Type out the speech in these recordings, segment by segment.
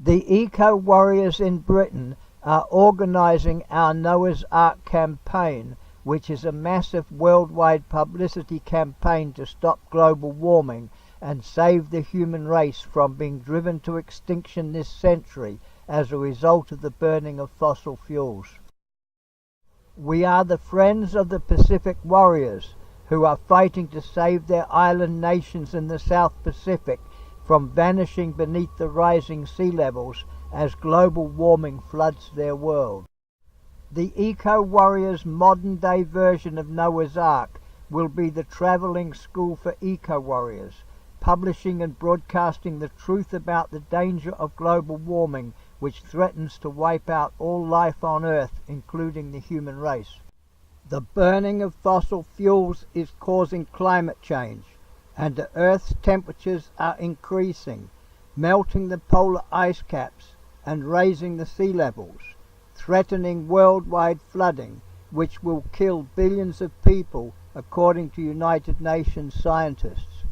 The eco-warriors in Britain are organising our Noah's Ark campaign, which is a massive worldwide publicity campaign to stop global warming and save the human race from being driven to extinction this century as a result of the burning of fossil fuels. We are the friends of the Pacific warriors who are fighting to save their island nations in the South Pacific from vanishing beneath the rising sea levels as global warming floods their world. The eco-warriors' modern-day version of Noah's Ark will be the travelling school for eco-warriors, publishing and broadcasting the truth about the danger of global warming, which threatens to wipe out all life on Earth, including the human race. The burning of fossil fuels is causing climate change, and the Earth's temperatures are increasing, melting the polar ice caps and raising the sea levels, threatening worldwide flooding, which will kill billions of people, according to United Nations scientists.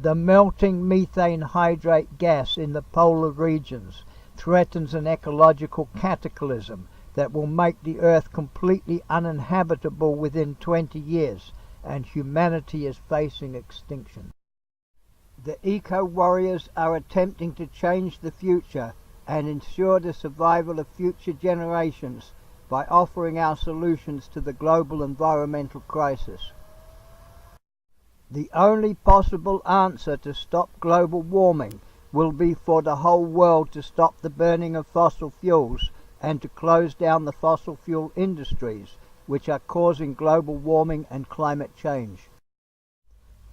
The melting methane hydrate gas in the polar regions threatens an ecological cataclysm that will make the Earth completely uninhabitable within 20 years, and humanity is facing extinction. The eco-warriors are attempting to change the future and ensure the survival of future generations by offering our solutions to the global environmental crisis. The only possible answer to stop global warming will be for the whole world to stop the burning of fossil fuels and to close down the fossil fuel industries, which are causing global warming and climate change.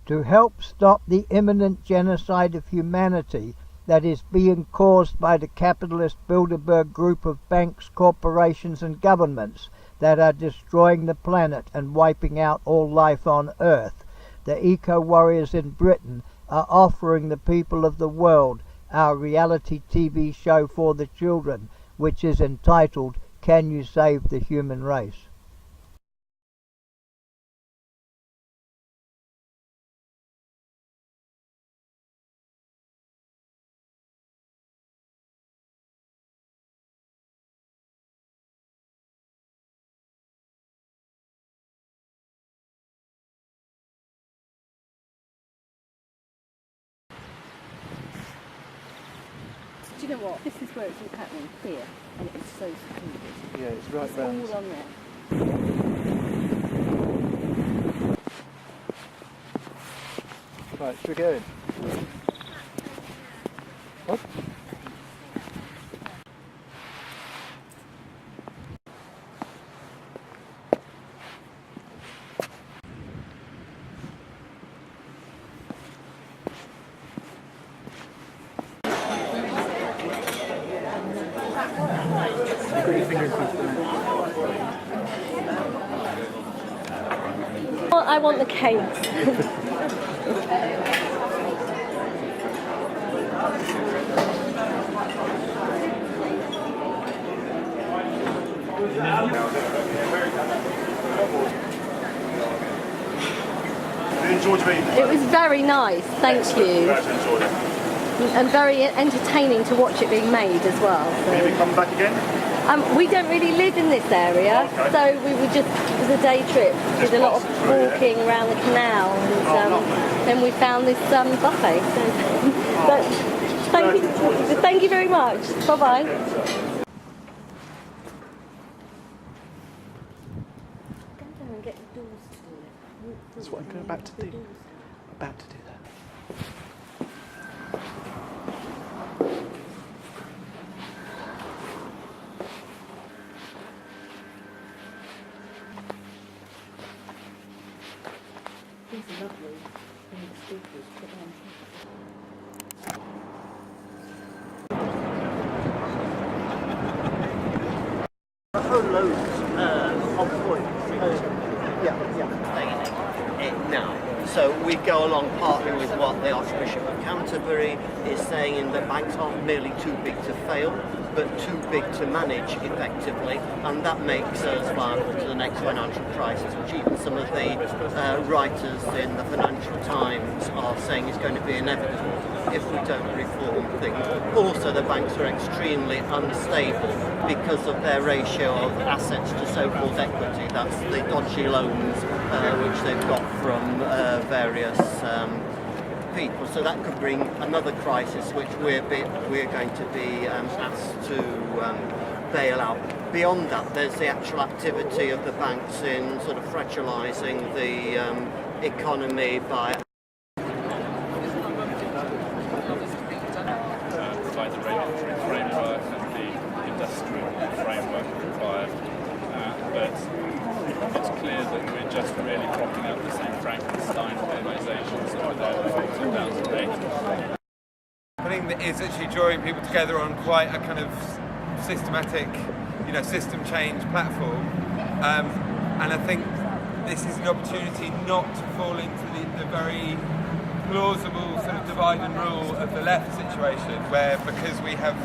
To help stop the imminent genocide of humanity that is being caused by the capitalist Bilderberg group of banks, corporations and governments that are destroying the planet and wiping out all life on Earth, the eco-warriors in Britain are offering the people of the world our reality TV show for the children, which is entitled, Can You Save the Human Race? Do you know what? This is where it's all happening, here, and it's so secluded. Yeah, it's right It's round. all on there. Right, should we go in? What? Put your finger in front of the Well, I want the cakes. It was very nice, thank you. And very entertaining to watch it being made as well. So. Will you be coming back again? We don't really live in this area, okay. so we were just, it was a day trip. Just Did a lot of passing through, walking around the canal, and then we found this buffet. So, thank you very much. Bye bye. That's what I'm about to do. About to do that. These are lovely. And the speakers put on. A whole load of points. Now, so we go along partly with what the Archbishop of Canterbury is saying in that banks aren't merely too big to fail, but too big to manage effectively, and that makes us liable to the next financial crisis, which even some of the writers in the Financial Times are saying is going to be inevitable if we don't reform things. Also, the banks are extremely unstable because of their ratio of assets to so-called equity. That's the dodgy loans which they've got from various people. So that could bring another crisis, which we're going to be asked to bail out. Beyond that, there's the actual activity of the banks in sort of fragilizing the economy by provide the regulatory framework and the industrial framework required. But it's clear that we're just really propping up the same Frankenstein organisations that were there before 2008. I think that is actually drawing people together on quite a kind of systematic, system change platform. And I think this is an opportunity not to fall into the very plausible sort of divide and rule of the left situation, where because we have,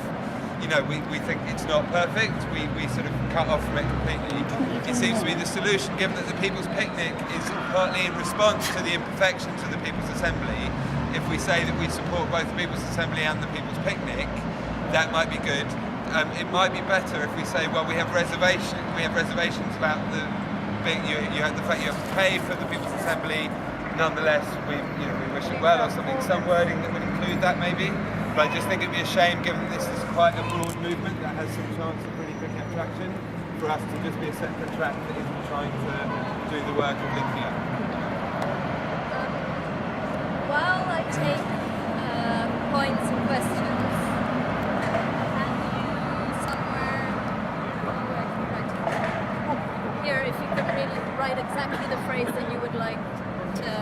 we think it's not perfect, we sort of cut off from it completely. It seems to be the solution, given that the People's Picnic is partly in response to the imperfections of the People's Assembly. If we say that we support both the People's Assembly and the People's Picnic, that might be good. It might be better if we say, well, we have reservations about the fact you have to pay for the People's Assembly. Nonetheless, we wish it well, or something, some wording that would include that maybe. But I just think it'd be a shame, given that this is quite a broad movement that has some chance of really picking up traction, for us to just be a separate track that isn't trying to do the work of linking up. While I take points and questions, can you somewhere here, if you could really write exactly the phrase that you would like to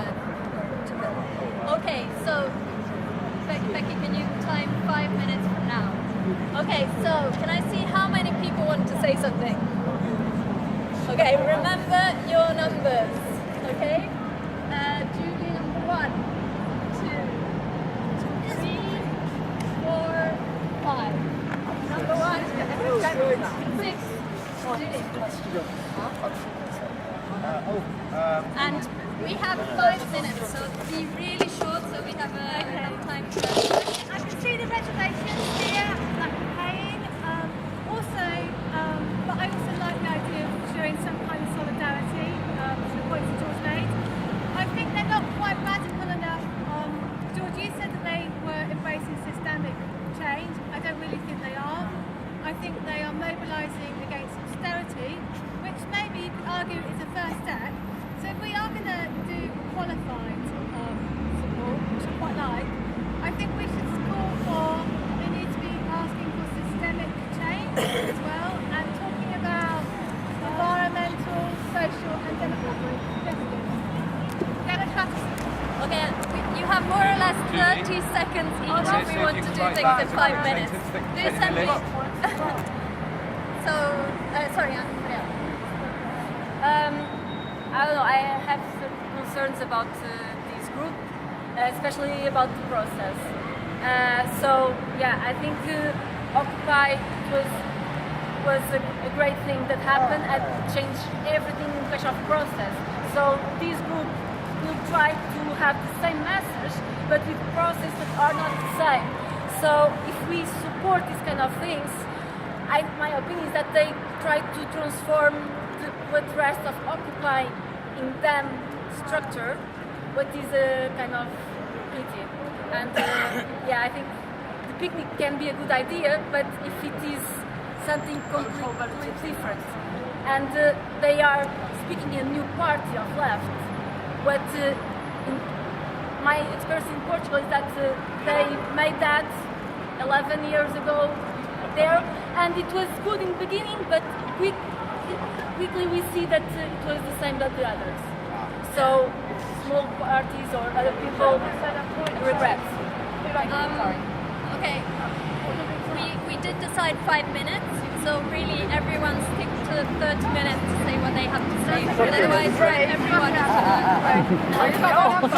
okay, so Becky, can you time 5 minutes from now? Okay, so can I see how many people want to say something? Okay, remember your numbers. Okay, Julie, number 1, 2, 3, 4, 5. Number 1, 6. And we have 5 minutes, so be really short, so we have enough time to. I can see the reservations here, like paying. But I also like the idea of showing some kind of solidarity to the points that George made. I think they're not quite radical enough. George, you said that they were embracing systemic change. I don't really think they are. I think they are mobilising against austerity, which maybe you could argue is a first step. So if we are going to do qualified support, which I quite like, I think we should call for, they need to be asking for systemic change as well, and talking about environmental, social and democratic justice. Okay, you have more or less 30 seconds each if we want to do things in 5 minutes. The assembly. So, sorry, Andrea. I don't know, I have some concerns about this group, especially about the process. I think Occupy was a great thing that happened and changed everything in question of process. So this group will try to have the same message, but with processes that are not the same. So if we support these kind of things, my opinion is that they try to transform what the rest of Occupy in them structure, what is a kind of pity. And I think the picnic can be a good idea, but if it is something completely different, and they are speaking a new party of left, what my experience in Portugal is that they made that 11 years ago there, and it was good in the beginning, but quickly we see that it was the same as the others. So small parties or other people regret. Okay, we did decide 5 minutes, so really everyone stick to 30 minutes to say what they have to say. Otherwise, everyone is going to vote.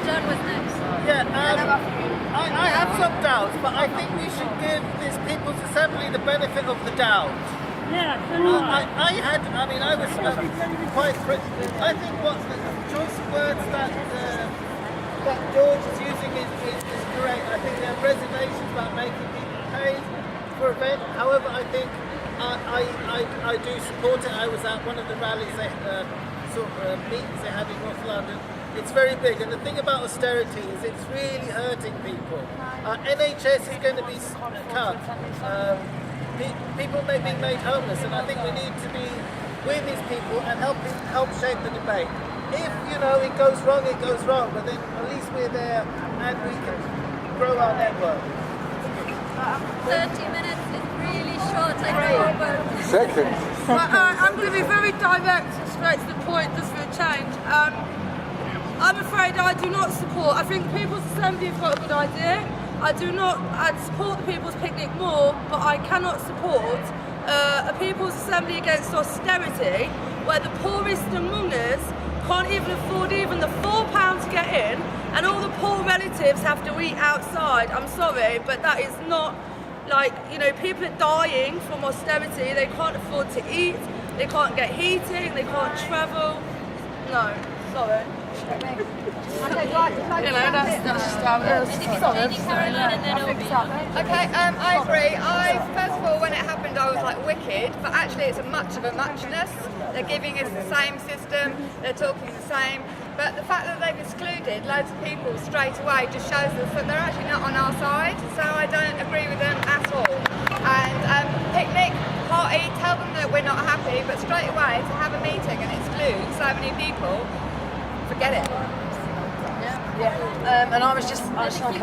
John was next. I have some doubts, but I think we should give this People's Assembly the benefit of the doubt. I was quite critical. I think what the choice of words that George is using is correct. I think there are reservations about making people pay for event. However, I think I do support it. I was at one of the rallies, meetings they had in North London. It's very big, and the thing about austerity is it's really hurting people. NHS is going to be cut. People may be made homeless, and I think we need to be with these people and help shape the debate. If it goes wrong, it goes wrong, but then at least we're there and we can grow our network. 30 minutes is really short. I know, but Seconds. I'm going to be very direct and straight to the point, just for a change. I'm afraid I do not support. I think the People's Assembly have got a good idea. I'd support the People's Picnic more, but I cannot support a People's Assembly against austerity, where the poorest among us can't even afford even the £4 to get in, and all the poor relatives have to eat outside. I'm sorry, but that is not, people are dying from austerity. They can't afford to eat, they can't get heating, they can't travel. No, sorry. That's just how it is. Okay, I agree. First of all, when it happened, I was like wicked, but actually it's a much of a muchness. They're giving us the same system, they're talking the same, but the fact that they've excluded loads of people straight away just shows us that they're actually not on our side, so I don't agree with them at all. And picnic, party, tell them that we're not happy, but straight away to have a meeting and exclude so many people, forget it. And I was just I was going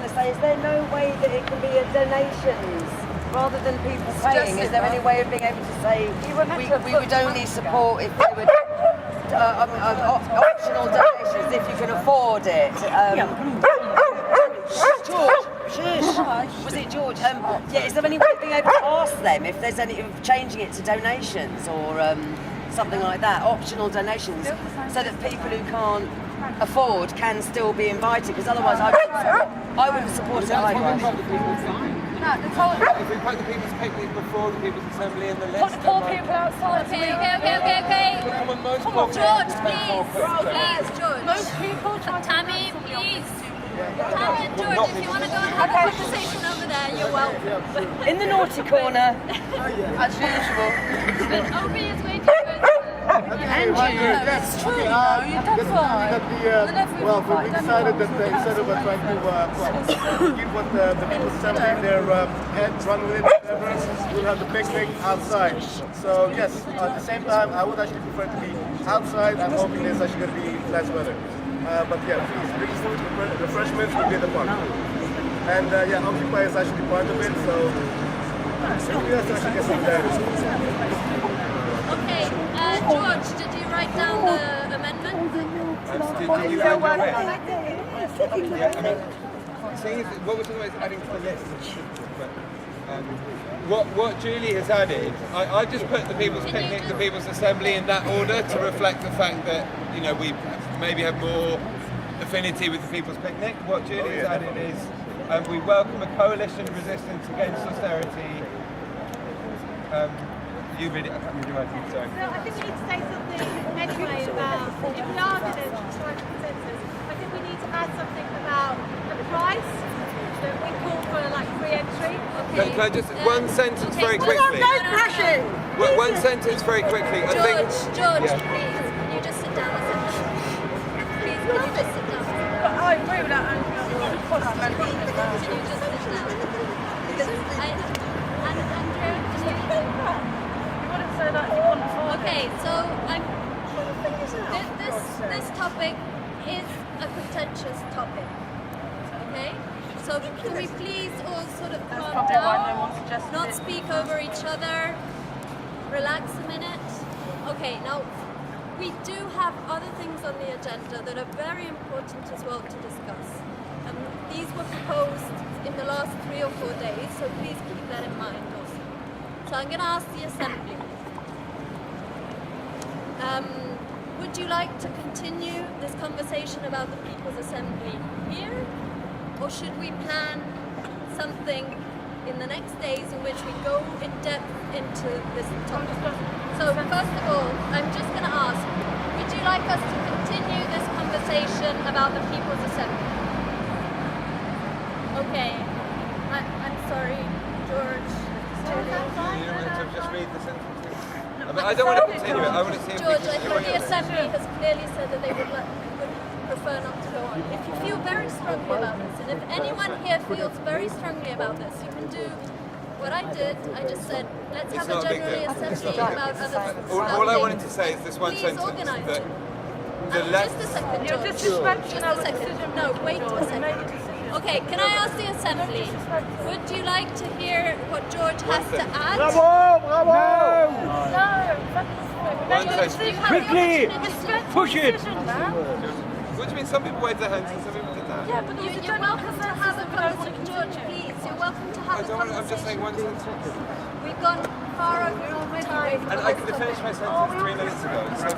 to say, is there no way that it can be a donations rather than people paying? Is there any way of being able to say we would only support if they would optional donations if you can afford it? George, was it George? Is there any way of being able to ask them if there's any of changing it to donations or something like that, optional donations, so that people who can't afford can still be invited? Because otherwise, I wouldn't support it either. If we put the People's Picnic before the People's Assembly in the list, put the poor people outside. Okay. Come on, George, please, George. Most people. Tammy, please. Tammy and George, if you want to go and have a conversation over there, you're welcome. In the naughty corner, as usual. But Obi is waiting for It's true, you've done fine. We decided that instead of trying to give what the People's Assembly in their heads, run with it, whatever, we'll have the picnic outside. So yes, at the same time, I would actually prefer to be outside. I'm hoping there's actually going to be less weather. But yeah, please, bring food, refreshments will be at the park. And Occupy is actually part of it, so we have to actually get some there. Okay, George, did you write down the amendment? Did you write it? What we're talking about is adding to the list. What Julie has added, I just put the People's Picnic, the People's Assembly in that order to reflect the fact that we maybe have more affinity with the People's Picnic. What Julie has added is we welcome a coalition of resistance against austerity. You read it, I can't read your writing, sorry. So I think we need to say something anyway about, if we are going to try to consensus, I think we need to add something about the price. So we call for free entry. Okay. Can I just, one sentence very quickly. No pressure! One sentence very quickly. George, please, can you just sit down a second? Please, can you just sit down? I agree with that. Can you just sit down? Okay, so this topic is a contentious topic. Okay, so can we please all sort of calm down, not speak over each other, relax a minute. Okay, now we do have other things on the agenda that are very important as well to discuss. These were proposed in the last 3 or 4 days, so please keep that in mind also. So I'm going to ask the Assembly. would you like to continue this conversation about the People's Assembly here? Or should we plan something in the next days in which we go in depth into this topic? So first of all, I'm just going to ask, would you like us to continue this conversation about the People's Assembly? Okay, I'm sorry, George. Just read the sentence. I don't want to continue it. I want to see if George, I think the Assembly has clearly said that they would prefer not to go on. If you feel very strongly about this, and if anyone here feels very strongly about this, you can do what I did. I just said, let's have a general assembly about other stuff. All I wanted to say is this one sentence. Organize that it. the left... Just a second, George. Just a second. No, wait a second. Okay, can I ask the Assembly, would you like to hear what George has to add? Bravo! Bravo! No! Quickly! Push it! What do you mean? Some people waved their hands and some people did that. Yeah, but you're welcome to have a conversation, George, please. You're welcome to have a conversation. I'm just saying one sentence. We've gone far over time. And I could have finished my sentence 3 minutes ago. So...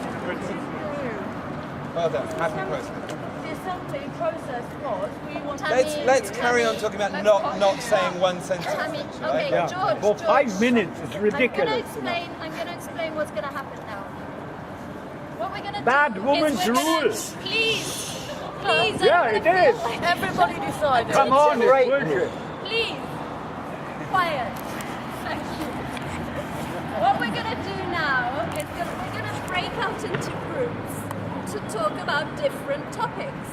Well done. Happy process. Assembly process was we want. Let's carry on talking about not saying one sentence. Okay, Yeah. George. For 5 minutes, it's ridiculous. I'm going to explain what's going to happen now. What we're going to do Bad woman's is we're gonna, rules. Please. Yeah, it is. Everybody decided. Come on, it's bullshit. Please, quiet. Thank you. What we're going to do now is we're going to break out into groups to talk about different topics.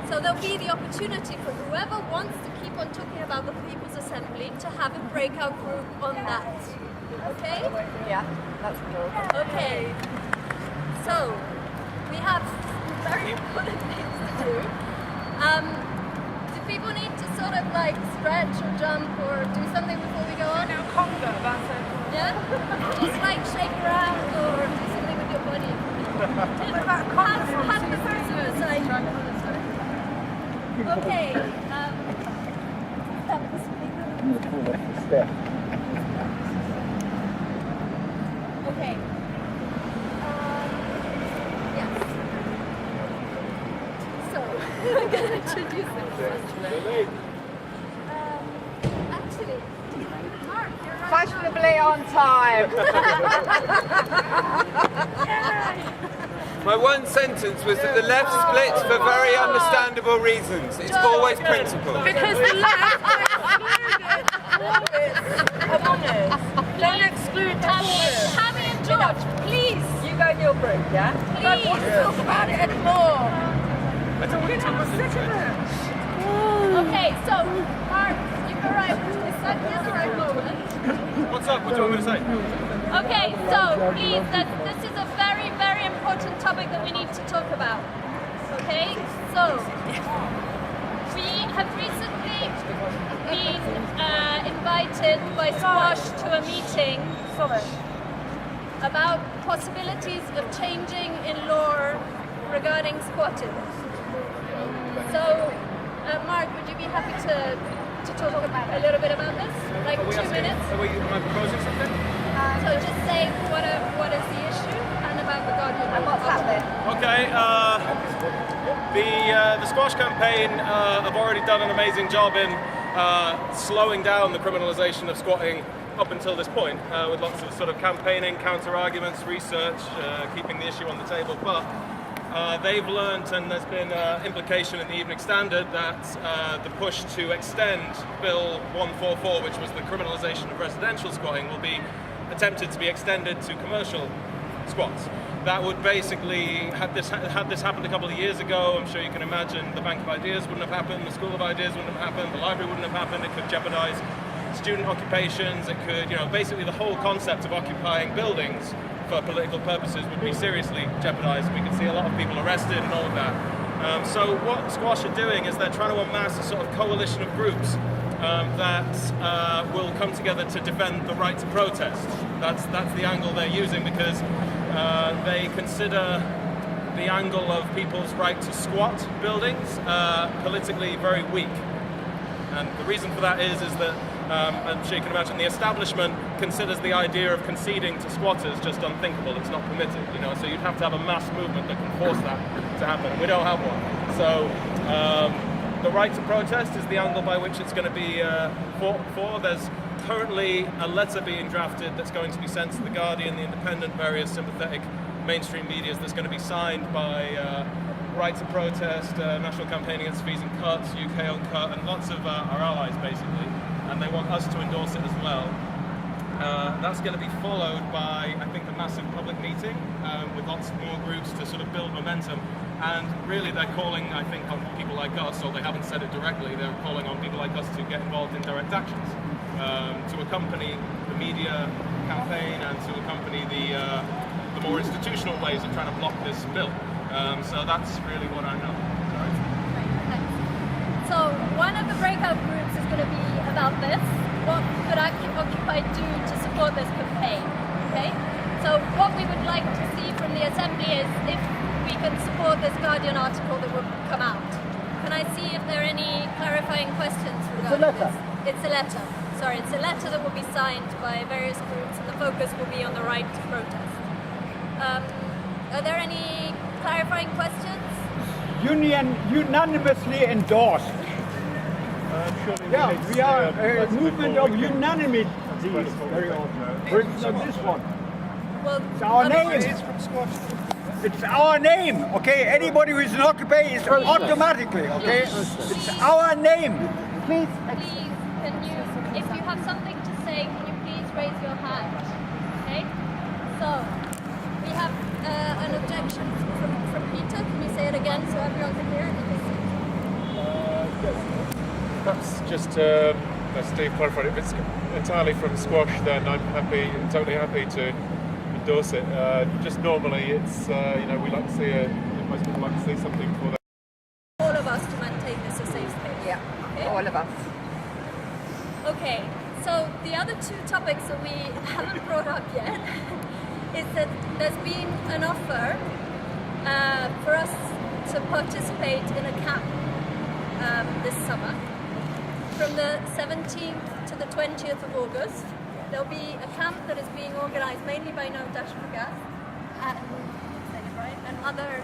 So there'll be the opportunity for whoever wants to keep on talking about the People's Assembly to have a breakout group on that. Okay? Yeah, that's cool. Okay. So, we have very important things to do. Do people need to sort of like stretch or jump or do something before we go on? No, conga, that's it. Yeah? Just like shake around or do something with your body. Have the person beside you. Okay. Okay. Yes. So, I'm going to introduce them. Actually, Mark, you're right. Fashionably on time. My one sentence was that the left splits for very understandable reasons. It's always principle. Because the left don't exclude Tammy and George, please. You go in your group, yeah? Please. I don't want to talk about it anymore. I don't want to talk about it. Okay, so Mark, you've arrived exactly at the right moment. What's up? What do you want me to say? Okay, so please, this is a very, very important topic that we need to talk about. Okay, so we have recently been invited by Squash to a meeting about possibilities of changing in law regarding squatting. So, Mark, would you be happy to talk a little bit about this? Like 2 minutes? Am I proposing something? So just say what is the issue and about the Guardian and what's happening. Okay, the Squash campaign have already done an amazing job in slowing down the criminalisation of squatting up until this point, with lots of sort of campaigning, counter-arguments, research, keeping the issue on the table. But they've learnt, and there's been implication in the Evening Standard, that the push to extend Bill 144, which was the criminalisation of residential squatting, will be attempted to be extended to commercial squats. That would basically, had this happened a couple of years ago, I'm sure you can imagine the Bank of Ideas wouldn't have happened, the School of Ideas wouldn't have happened, the library wouldn't have happened. It could jeopardise student occupations. It could, basically the whole concept of occupying buildings for political purposes would be seriously jeopardised. We could see a lot of people arrested and all of that. So what Squash are doing is they're trying to amass a sort of coalition of groups that will come together to defend the right to protest. That's the angle they're using, because they consider the angle of people's right to squat buildings politically very weak. And the reason for that is that And so you can imagine the establishment considers the idea of conceding to squatters just unthinkable. It's not permitted, you know. So you'd have to have a mass movement that can force that to happen. And we don't have one. So the right to protest is the angle by which it's going to be fought for. There's currently a letter being drafted that's going to be sent to The Guardian, The Independent, various sympathetic mainstream medias that's going to be signed by Right to Protest, National Campaign Against Fees and Cuts, UK on Cut, and lots of our allies basically, and they want us to endorse it as well. That's going to be followed by, I think, a massive public meeting with lots more groups to sort of build momentum. And really they're calling, I think, on people like us, or they haven't said it directly, they're calling on people like us to get involved in direct actions, to accompany the media campaign and to accompany the more institutional ways of trying to block this bill. So that's really what I know. So one of the breakout groups is going to be about this. What could Occupy do to support this campaign? Okay. So what we would like to see from the Assembly is if we can support this Guardian article that will come out. Can I see if there are any clarifying questions regarding this? It's a letter. Sorry, it's a letter that will be signed by various groups, and the focus will be on the right to protest. Are there any clarifying questions? Unanimously endorsed. Yeah, we are a movement of unanimity very often. For instance, this one. Well, it's our name. It's our name, okay? Anybody who is an Occupy is automatically, okay? It's our name. Please, can you, if you have something to say, can you please raise your hand? Okay? So, we have an objection from Peter. Can you say it again so everyone can hear it? Perhaps just as Steve clarified, if it's entirely from squash, then I'm totally happy to endorse it. Just normally, it's we like to see most people like to see something for them. All of us to maintain this a safe space. Yeah, okay? all of us. Okay, so the other two topics that we haven't brought up yet is that there's been an offer for us to participate in a camp this summer. From the 17th to the 20th of August, there'll be a camp that is being organised mainly by No Dash for Gas and other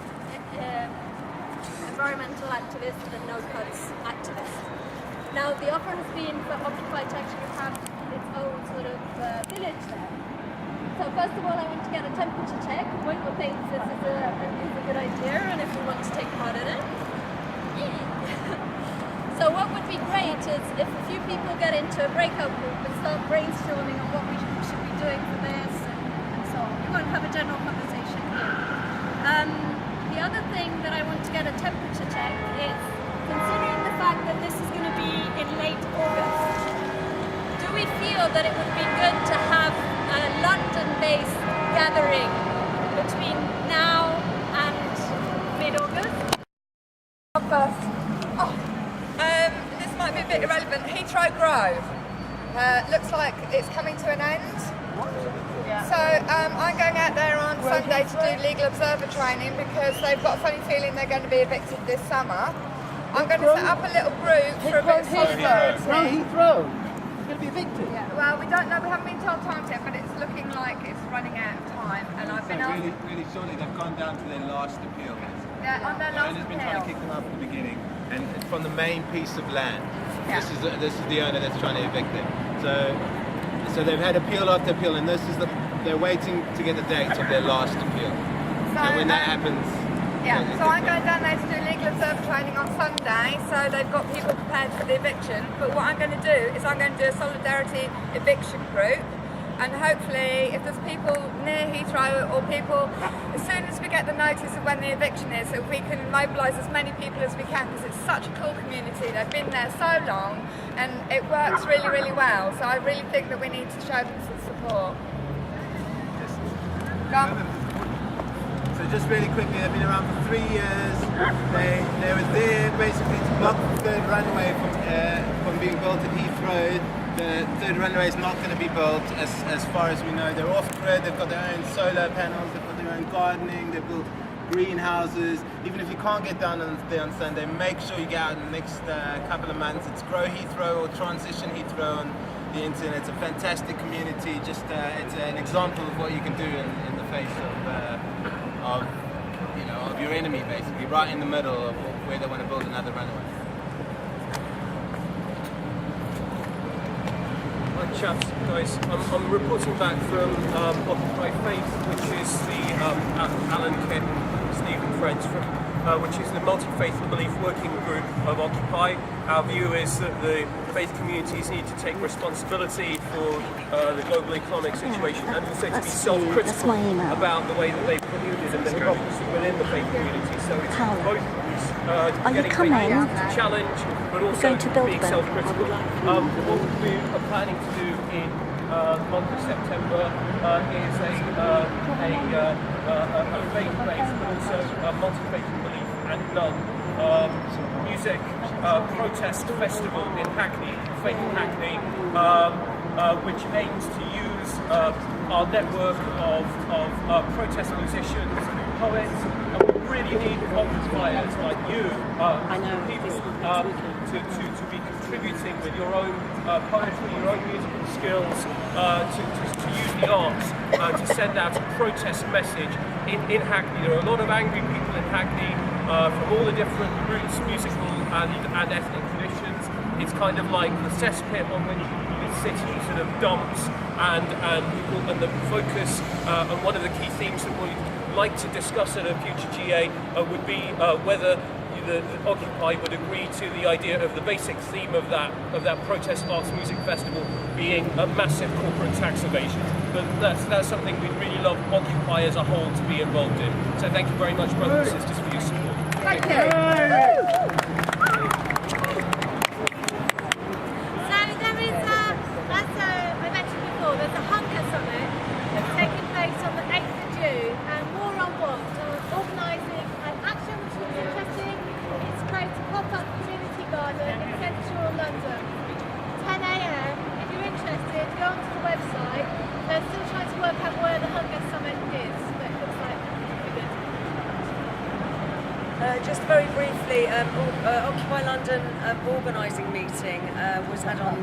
environmental activists and No Cuts activists. Now, the offer has been for Occupy to actually have its own sort of village there. So first of all, I want to get a temperature check. Michael thinks this is a good idea and if we want to take part in it. So what would be great is if a few people get into a breakout group and start brainstorming on what we should be doing for this and so on. We won't have a general conversation here. The other thing that I want to get a temperature check is, considering the fact that this is going to be in late August, do we feel that it would be good to have a London-based gathering between now and mid-August? First. This might be a bit irrelevant. Heathrow Grove looks like it's coming to an end. So I'm going out there on Sunday to do legal observer training because they've got a funny feeling they're going to be evicted this summer. I'm going to set up a little group for a bit of solidarity. Heathrow. It's going to be evicted. Yeah, well, we don't know. We haven't been told times yet, but it's looking like it's running out of time. And I've been asked. Really shortly, they've gone down to their last appeal. Yeah, on their last Owner's been appeal. trying to kick them out from the beginning, and it's from the main piece of land. Yeah. This is the owner that's trying to evict them. So they've had appeal after appeal, and they're waiting to get the dates of their last appeal. So, and when that happens, yeah. So I'm going down there to do legal observer training on Sunday. So they've got people prepared for the eviction. But what I'm going to do is I'm going to do a solidarity eviction group. And hopefully, if there's people near Heathrow or people, as soon as we get the notice of when the eviction is, if we can mobilise as many people as we can, because it's such a cool community. They've been there so long, and it works really, really well. So I really think that we need to show them some support. So just really quickly, they've been around for 3 years. They were there basically to block the third runway from being built at Heathrow. The third runway is not going to be built as far as we know. They're off grid, they've got their own solar panels, they've got their own gardening, they've built greenhouses. Even if you can't get down there on Sunday, make sure you get out in the next couple of months. It's Grow Heathrow or Transition Heathrow the internet. It's a fantastic community. Just it's an example of what you can do in the face of your enemy, basically, right in the middle of where they want to build another runway. Hi chaps, guys. I'm reporting back from Occupy Faith, which is the Alan, Kit, Steve and friends from which is the multi-faith belief working group of Occupy. Our view is that the faith communities need to take responsibility for the global economic situation and also to be self-critical about the way that they've polluted and the hypocrisy within the faith community. So it's both getting faith to challenge, but also being self-critical. What we are planning to do in the month of September is a faith-based, but also a multi-faith belief and none music protest festival in Hackney, Faith in Hackney, which aims to use our network of protest musicians, poets, and we really need occupiers like you, people, to be contributing with your own poetry, your own musical skills, to use the arts to send out a protest message in Hackney. There are a lot of angry people in Hackney from all the different roots, musical and ethnic traditions. It's kind of like the cesspit on which the city sort of dumps, and the focus and one of the key themes that we'd like to discuss at a future GA would be whether the Occupy would agree to the idea of the basic theme of that protest arts music festival being a massive corporate tax evasion. But that's something we'd really love Occupy as a whole to be involved in. So thank you very much, brothers and sisters, for your support. Thank you. So there is, as I mentioned before, there's a hunger summit that's taking place on the 8th of June, and War on Want are organising an action which looks interesting. It's create a pop-up community garden in central London. 10 AM. If you're interested, go onto the website. They're still trying to work out where the hunger summit is, but it looks like pretty good. Just very briefly, Occupy London organising meeting was had on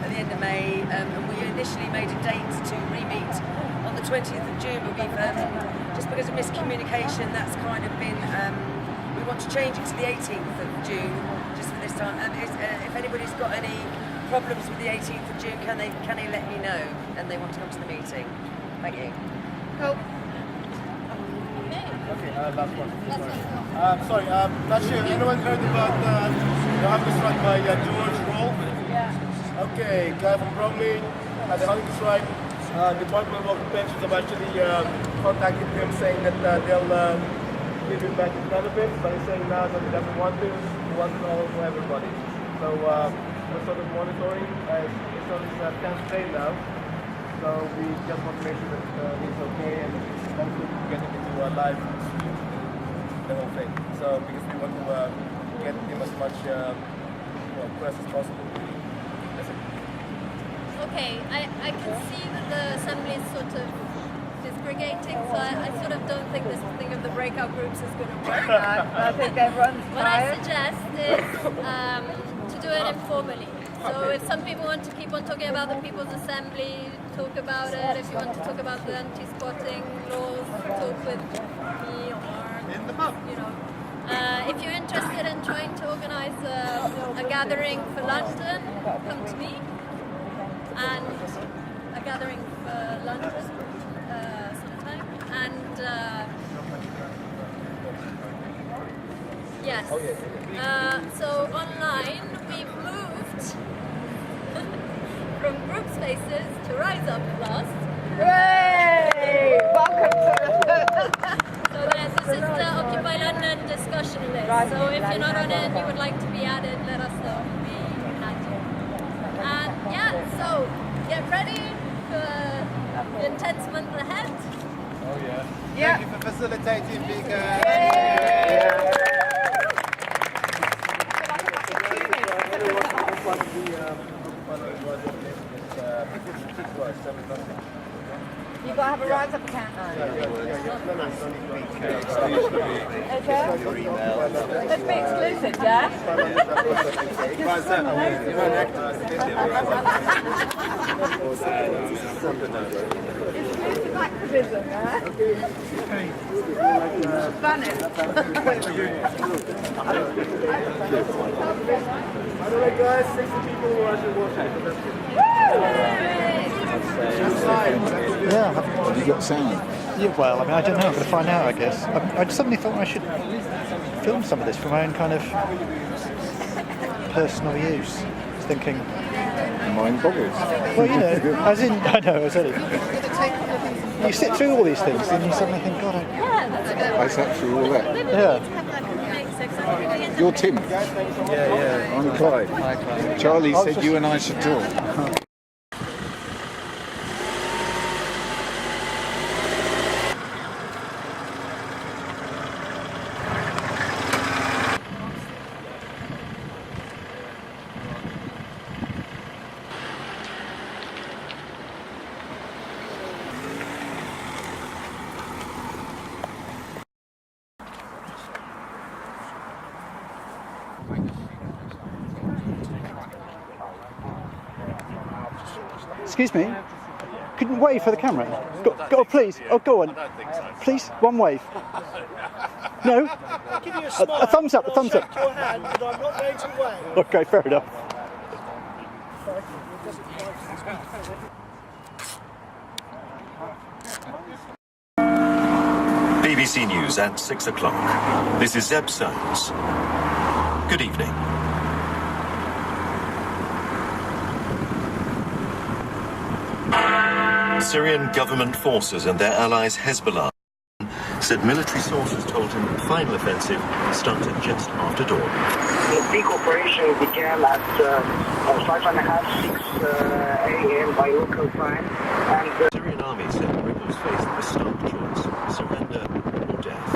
at the end of May, and we initially made a date to re-meet on the 20th of June, but we've, just because of miscommunication, that's kind of been, we want to change it to the 18th of June, just for this time. If anybody's got any problems with the 18th of June, can they let me know, and they want to come to the meeting? Thank you. Cool. Okay, last one. Sorry, not sure. Anyone heard about the hunger strike by George Roll? Yeah. Okay, guy from Bromley, the hunger strike. Department of Pensions have actually contacted him saying that they'll give him back his benefits, but he's saying now that he doesn't want to. He wants it all for everybody. So we're sort of monitoring. It's on his 10th day now. So we just want to make sure that he's okay, and hopefully we can get him into live the whole thing. So because we want to get him as much press as possible. That's it. Okay, I can see that the assembly is sort of disgregating, so I sort of don't think this thing of the breakout groups is going to work. I think everyone's What I suggest is to do it informally. So if some people want to keep on talking about the People's Assembly, talk about it. If you want to talk about the anti-squatting laws, talk with me or, you know. If you're interested in trying to organise a gathering for London, come to me. And a gathering for London sometime. And yes. So online we've moved from group spaces to Rise Up Plus. Hooray! Welcome to So this is the Occupy London discussion list. So if you're not on it and you would like to be added, let us know. We can add you. And yeah, so get ready for the intense month ahead. Oh yeah. Yeah. Thank you for facilitating, big. You've got to have a rise up account. Okay. Let's be exclusive, yeah? Exclusive activism, yeah? Ban it. By the way, guys, 60 people who are actually watching. Yeah. Have you got sound? Yeah, well, I mean, I don't know. I'm going to find out, I guess. I suddenly thought I should film some of this for my own kind of personal use. I was thinking... Mind boggles. Well, you know, as in... I know, as in... You sit through all these things and you suddenly think, God, I sat through all that. Yeah. You're Tim. Yeah. I'm Clyde. Hi, Clyde. Charlie said you and I should talk. Excuse me, couldn't wave for the camera? Go, please. Oh, go on. Please, one wave. No? Give you a smile. A thumbs up, a thumbs up. Shake your hand, but I'm not going to wave. Okay, fair enough. BBC News at 6 o'clock. This is Zeb Soames. Good evening. Syrian government forces and their allies Hezbollah said military sources told him the final offensive started just after dawn. The peak operation began at 5:30, 6 a.m. by local time. And the Syrian army said the rebels faced the stark choice, surrender or death.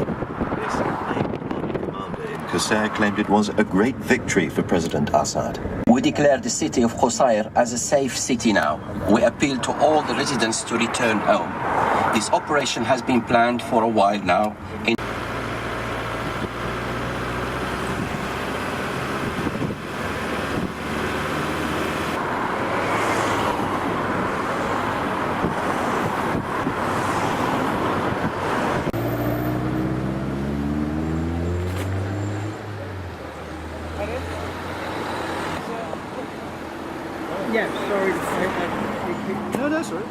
This named army commander in Qusair claimed it was a great victory for President Assad. We declare the city of Qusair as a safe city now. We appeal to all the residents to return home. This operation has been planned for a while now. Yeah, sorry. No, that's all right.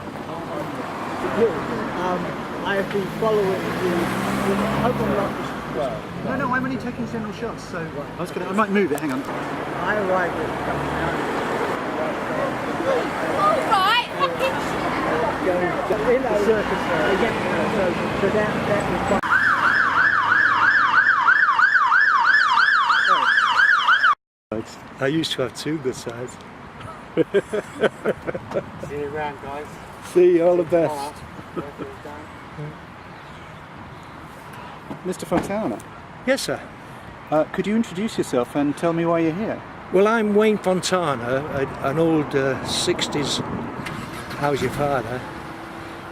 I have been following you. I hope I'm not. Well, No, I'm only taking general shots, so I might move it. Hang on. I arrived at in a circus. So that was. I used to have two good sides. See you around, guys. See you, all the best. Mr. Fontana. Yes, sir. Could you introduce yourself and tell me why you're here? Well, I'm Wayne Fontana, an old 60s How's Your Father,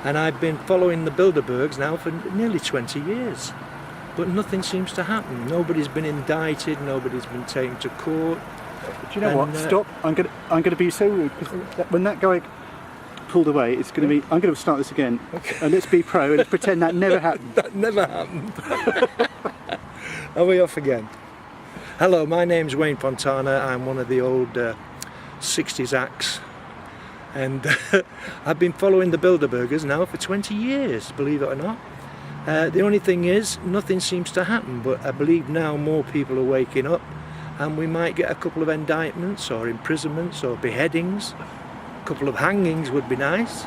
and I've been following the Bilderbergs now for nearly 20 years. But nothing seems to happen. Nobody's been indicted, nobody's been taken to court. Do you know what? Stop. I'm gonna be so rude, because when that guy pulled away, it's going to be. I'm going to start this again. Okay. And let's be pro and let's pretend that never happened. That never happened. Are we off again? Hello, my name's Wayne Fontana. I'm one of the old 60s acts, and I've been following the Bilderbergers now for 20 years, believe it or not. The only thing is, nothing seems to happen, but I believe now more people are waking up, and we might get a couple of indictments or imprisonments or beheadings. A couple of hangings would be nice.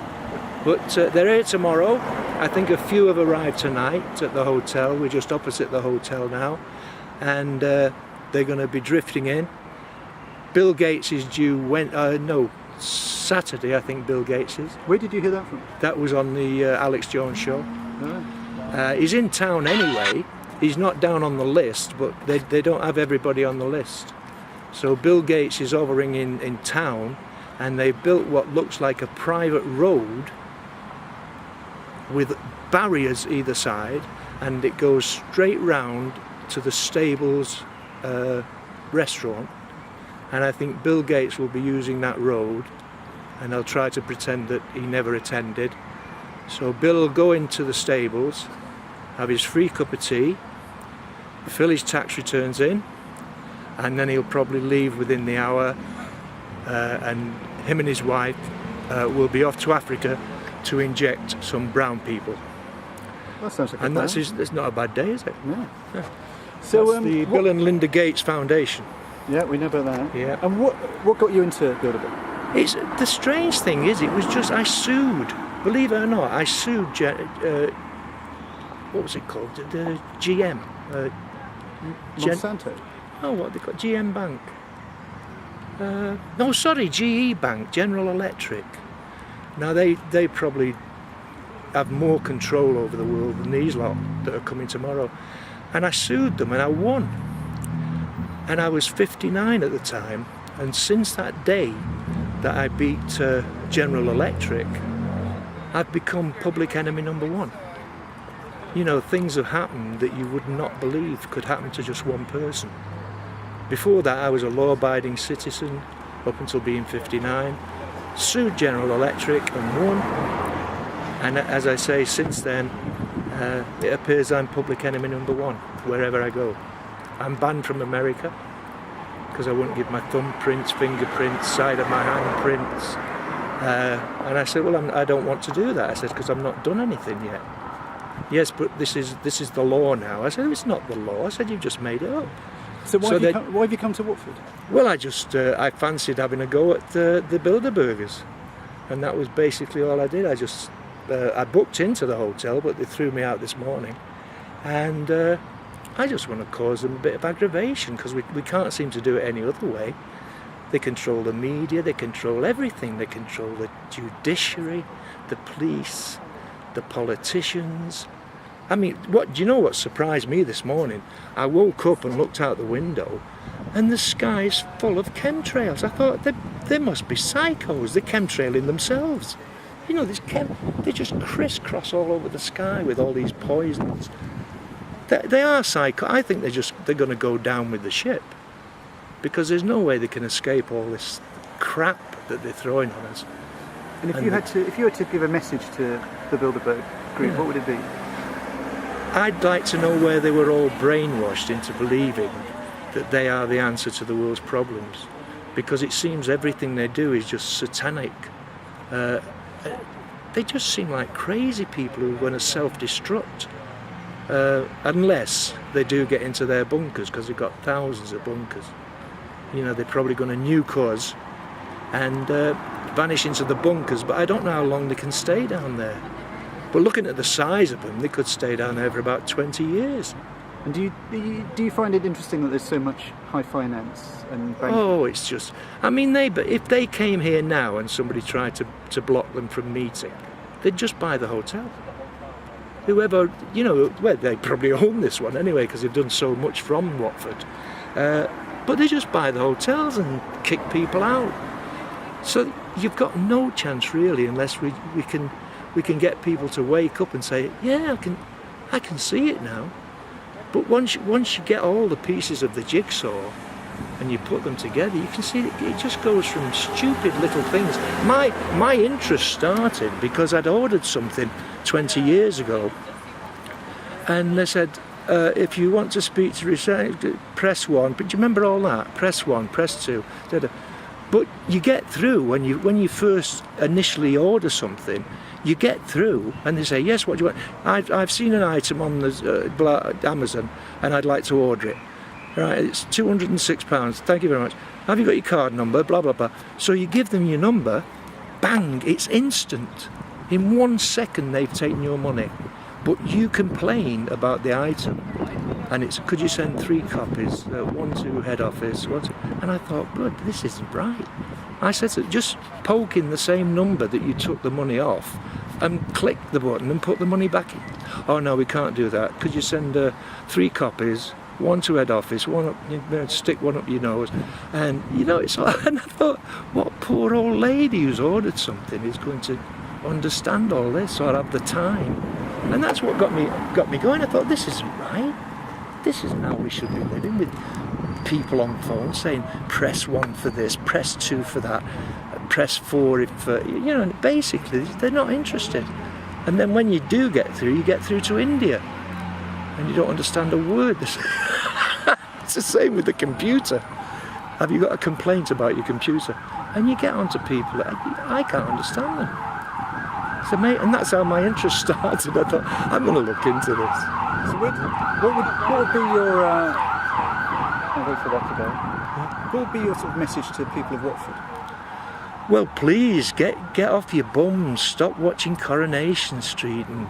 But they're here tomorrow. I think a few have arrived tonight at the hotel. We're just opposite the hotel now, and they're going to be drifting in. Bill Gates is due Saturday, I think Bill Gates is. Where did you hear that from? That was on the Alex Jones show. Oh. He's in town anyway. He's not down on the list, but they don't have everybody on the list. So Bill Gates is hovering in town, and they built what looks like a private road with barriers either side, and it goes straight round to the stables restaurant. And I think Bill Gates will be using that road, and they'll try to pretend that he never attended. So Bill will go into the stables, have his free cup of tea, fill his tax returns in, and then he'll probably leave within the hour, and him and his wife will be off to Africa to inject some brown people. That sounds like and a that's not a bad day, is it? No. Yeah. So that's the Bill and Linda Gates Foundation. Yeah, we know about that. Yeah. And what got you into Bilderberg? It's the strange thing is, it was just I sued. Believe it or not, I sued. What was it called? The GM. Monsanto. Oh, what they call GM Bank? No, sorry, GE Bank, General Electric. Now they probably have more control over the world than these lot that are coming tomorrow. And I sued them and I won. And I was 59 at the time. And since that day that I beat General Electric, I've become public enemy #1. You know, things have happened that you would not believe could happen to just one person. Before that, I was a law-abiding citizen up until being 59, sued General Electric and won. And as I say, since then, it appears I'm public enemy #1 wherever I go. I'm banned from America because I wouldn't give my thumbprints, fingerprints, side of my hand prints. And I said, well, I don't want to do that. I said, because I've not done anything yet. Yes, but this is the law now. I said, it's not the law. I said, you've just made it up. So why have you come to Watford? Well, I fancied having a go at the Bilderbergers, and that was basically all I did. I booked into the hotel, but they threw me out this morning, and I just want to cause them a bit of aggravation because we can't seem to do it any other way. They control the media, they control everything. They control the judiciary, the police, the politicians. I mean, do you know what surprised me this morning? I woke up and looked out the window and the sky's full of chemtrails. I thought, they must be psychos, they're chemtrailing themselves. You know, they just crisscross all over the sky with all these poisons. They are psycho. I think they're going to go down with the ship because there's no way they can escape all this crap that they're throwing on us. And if you were to give a message to the Bilderberg group, what would it be? I'd like to know where they were all brainwashed into believing that they are the answer to the world's problems, because it seems everything they do is just satanic. They just seem like crazy people who are going to self-destruct, unless they do get into their bunkers, because they've got thousands of bunkers. You know, they're probably going to nuke us and vanish into the bunkers, but I don't know how long they can stay down there. But looking at the size of them, they could stay down there for about 20 years. And do you find it interesting that there's so much high finance and banking? Oh, it's just, I mean, if they came here now and somebody tried to block them from meeting, they'd just buy the hotel. Whoever, you know, well, they probably own this one anyway because they've done so much from Watford. But they just buy the hotels and kick people out. So you've got no chance really unless we can get people to wake up and say, yeah, I can see it now. But once you get all the pieces of the jigsaw and you put them together, you can see it just goes from stupid little things. My interest started because I'd ordered something 20 years ago, and they said, if you want to speak to research, press 1. But do you remember all that? Press 1, press 2. But you get through when you first initially order something. You get through and they say, yes, what do you want? I've seen an item on the Amazon and I'd like to order it. Right, it's £206, thank you very much. Have you got your card number? Blah, blah, blah. So you give them your number, bang, it's instant. In 1 second they've taken your money. But you complain about the item and it's, could you send 3 copies, 1 to head office, 1 to... And I thought, blood, this isn't right. I said, so just poke in the same number that you took the money off and click the button and put the money back in. Oh no, we can't do that. Could you send 3 copies, 1 to head office, 1 up, stick 1 up your nose, and you know, it's like, and I thought, what poor old lady who's ordered something is going to understand all this or have the time. And that's what got me going. I thought, this isn't right. This isn't how we should be living, with people on phones saying press 1 for this, press 2 for that, press 4 if basically they're not interested. And then when you do get through, you get through to India and you don't understand a word. It's the same with the computer. Have you got a complaint about your computer? And you get onto people, I can't understand them. So and that's how my interest started. I thought, I'm going to look into this. So what would be your... I'll wait for that to go. What would be your sort of message to people of Watford? Well, please, get off your bums, stop watching Coronation Street and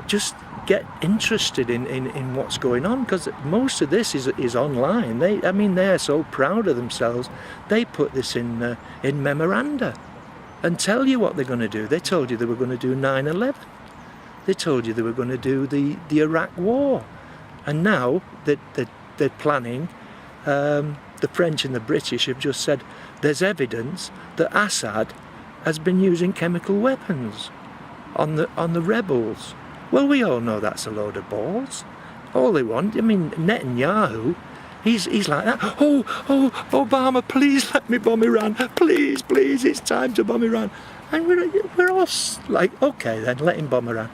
just get interested in what's going on, because most of this is online. They're so proud of themselves. They put this in memoranda and tell you what they're going to do. They told you they were going to do 9/11. They told you they were going to do the Iraq War. And now they're planning, the French and the British have just said there's evidence that Assad has been using chemical weapons on the rebels. Well, we all know that's a load of balls. All they want, Netanyahu, he's like that. Oh, Obama, please let me bomb Iran. Please, it's time to bomb Iran. And we're all like, okay then, let him bomb Iran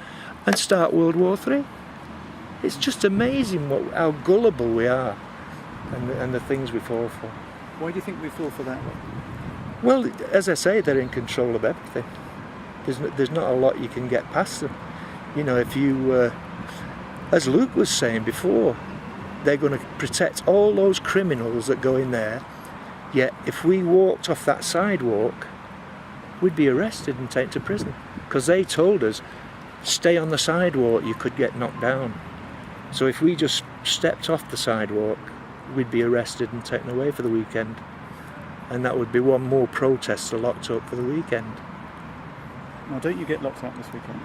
and start World War III. It's just amazing how gullible we are and the things we fall for. Why do you think we fall for that? Well, as I say, they're in control of everything. There's not a lot you can get past them. If you, as Luke was saying before, they're going to protect all those criminals that go in there, yet if we walked off that sidewalk, we'd be arrested and taken to prison. Because they told us, stay on the sidewalk, you could get knocked down. So if we just stepped off the sidewalk, we'd be arrested and taken away for the weekend. And that would be one more protester locked up for the weekend. Now, don't you get locked up this weekend?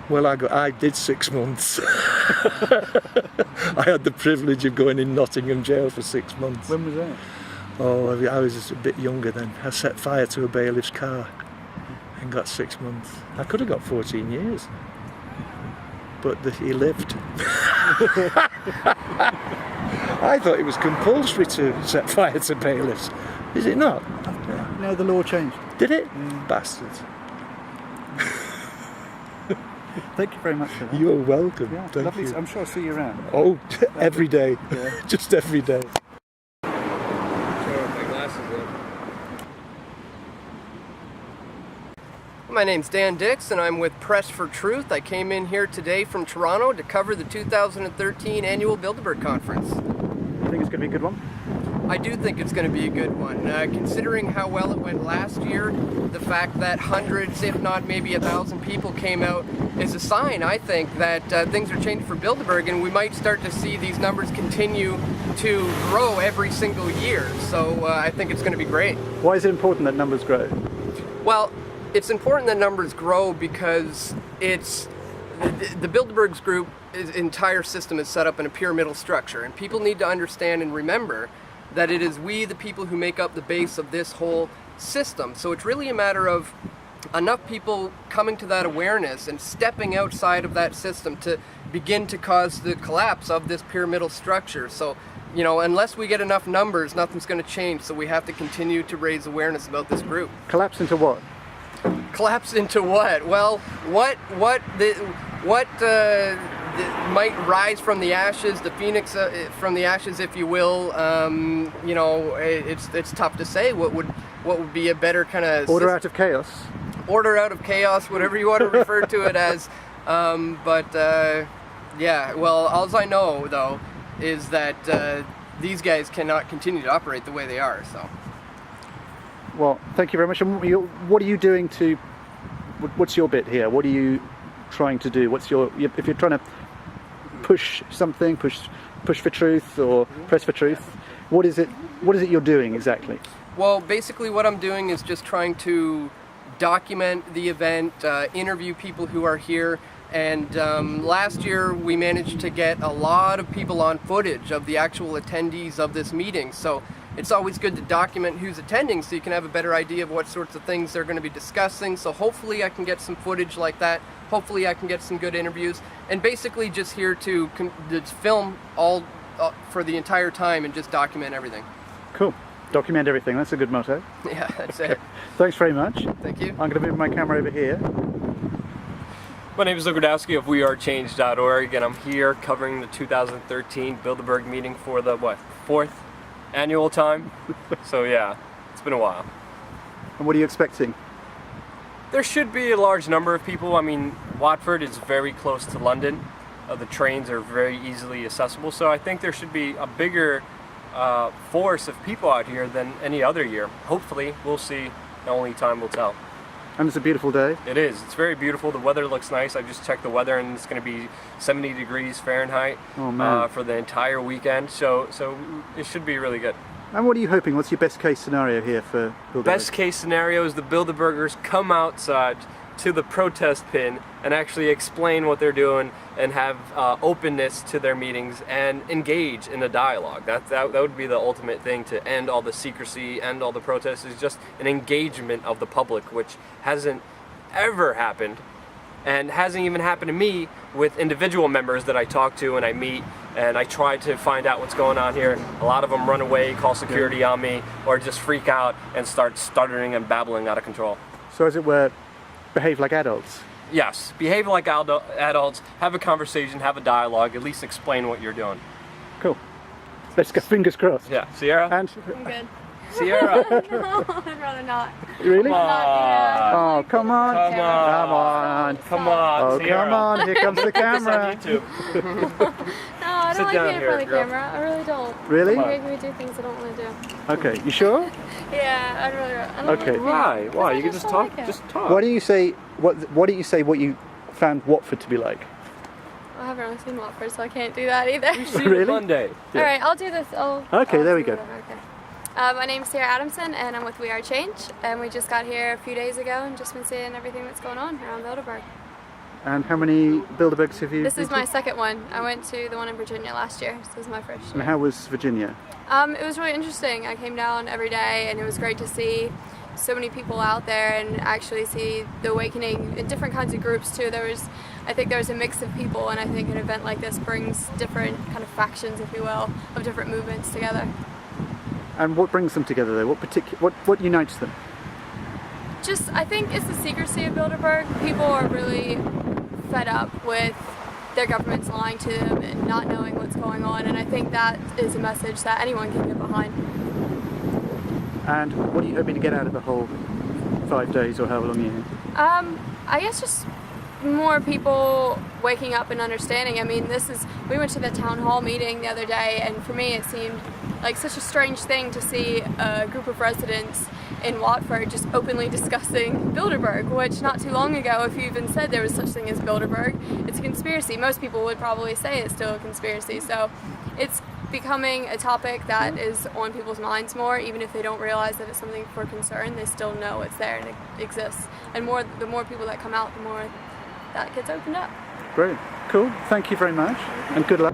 Well, I did 6 months. I had the privilege of going in Nottingham jail for 6 months. When was that? Oh, I was just a bit younger then. I set fire to a bailiff's car and got 6 months. I could have got 14 years, but he lived. I thought it was compulsory to set fire to bailiffs. Is it not? No, the law changed. Did it? Bastards. Thank you very much for that. You're welcome. Yeah, Thank lovely. you. I'm sure I'll see you around. Oh, every day. Yeah. Just every day. My name's Dan Dix and I'm with Press for Truth. I came in here today from Toronto to cover the 2013 annual Bilderberg Conference. You think it's going to be a good one? I do think it's going to be a good one. Considering how well it went last year, the fact that hundreds, if not maybe 1,000 people came out is a sign, I think, that things are changing for Bilderberg, and we might start to see these numbers continue to grow every single year. So I think it's going to be great. Why is it important that numbers grow? Well, it's important that numbers grow because it's the Bilderberg's group, his entire system is set up in a pyramidal structure, and people need to understand and remember that it is we, the people, who make up the base of this whole system. So it's really a matter of enough people coming to that awareness and stepping outside of that system to begin to cause the collapse of this pyramidal structure. So, unless we get enough numbers, nothing's going to change. So we have to continue to raise awareness about this group. Collapse into what? Collapse into what? Well, what might rise from the ashes, the phoenix from the ashes, if you will. It's tough to say what would be a better kind of order out of chaos. Order out of chaos, whatever you want to refer to it as. Yeah. Well, all I know though is that these guys cannot continue to operate the way they are. So. Well, thank you very much. And what are you doing to? What's your bit here? What are you trying to do? If you're trying to push something, push for truth or press for truth, what is it you're doing exactly? Well, basically what I'm doing is just trying to document the event, interview people who are here, and last year we managed to get a lot of people on footage of the actual attendees of this meeting. So it's always good to document who's attending so you can have a better idea of what sorts of things they're going to be discussing. So hopefully I can get some footage like that. Hopefully I can get some good interviews, and basically just here to film all for the entire time and just document everything. Cool. Document everything. That's a good motto. Yeah, that's it. Thanks very much. Thank you. I'm going to move my camera over here. My name is Luke Radowski of wearechange.org, and I'm here covering the 2013 Bilderberg meeting for the, fourth annual time? So yeah, it's been a while. And what are you expecting? There should be a large number of people. I mean, Watford is very close to London. The trains are very easily accessible, so I think there should be a bigger force of people out here than any other year. Hopefully, we'll see. Only time will tell. And it's a beautiful day. It is. It's very beautiful. The weather looks nice. I just checked the weather, and it's going to be 70 degrees Fahrenheit for the entire weekend. So it should be really good. And what are you hoping? What's your best case scenario here for Bilderberg? Best case scenario is the Bilderbergers come outside to the protest pin and actually explain what they're doing and have openness to their meetings and engage in a dialogue. That would be the ultimate thing to end all the secrecy, end all the protests, is just an engagement of the public, which hasn't ever happened and hasn't even happened to me with individual members that I talk to and I meet and I try to find out what's going on here. A lot of them run away, call security on me, or just freak out and start stuttering and babbling out of control. So as it were, behave like adults. Yes, behave like adults, have a conversation, have a dialogue, at least explain what you're doing. Cool. Let's go, fingers crossed. Yeah, Sierra? And I'm good. Sierra? No, I'd rather not. Really? Come on. Oh, come on. Come on. Come on. Come on, Oh, Sierra. come on. Here comes the camera. Put this on YouTube. No, I Sit don't like down being in here, front of the girl. camera. I really don't. Really? You make me do things I don't want to do. Okay, you sure? Yeah, I'd rather. I don't Okay. Like Why? You can just just don't talk. like it. Just talk. Why don't you say what you found Watford to be like? I haven't really seen Watford, so I can't do that either. You see Really? it Monday. Yeah. All right, I'll do this. Okay, there we go. Okay. My name's Sarah Adamson, and I'm with We Are Change, and we just got here a few days ago and just been seeing everything that's going on around Bilderberg. And how many Bilderbergs have you This been is to? my second one. I went to the one in Virginia last year, so this is my first And year. how was Virginia? It was really interesting. I came down every day, and it was great to see so many people out there and actually see the awakening in different kinds of groups too. I think there was a mix of people, and I think an event like this brings different kind of factions, if you will, of different movements together. And what brings them together though? What unites them? Just, I think it's the secrecy of Bilderberg. People are really fed up with their governments lying to them and not knowing what's going on, and I think that is a message that anyone can get behind. And what are you hoping to get out of the whole 5 days or however long you're here? I guess just more people waking up and understanding. I mean, we went to the town hall meeting the other day, and for me it seemed like such a strange thing to see a group of residents in Watford just openly discussing Bilderberg, which not too long ago, if you even said there was such thing as Bilderberg, it's a conspiracy. Most people would probably say it's still a conspiracy. So it's becoming a topic that is on people's minds more, even if they don't realize that it's something for concern. They still know it's there and it exists. And the more people that come out, the more that gets opened up. Great. Cool. Thank you very much. And good luck.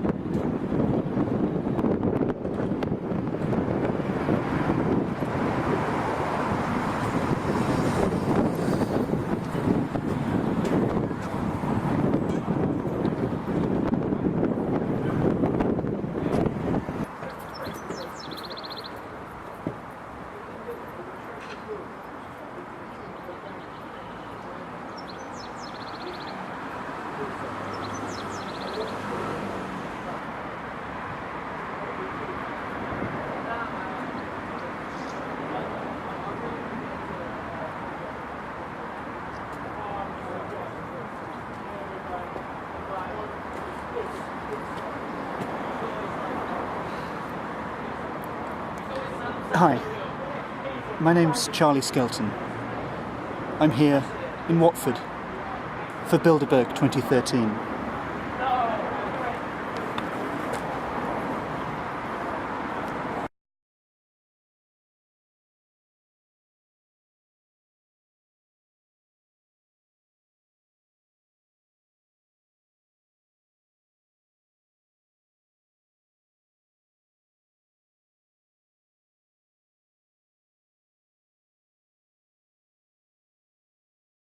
Hi, my name's Charlie Skelton. I'm here in Watford for Bilderberg 2013.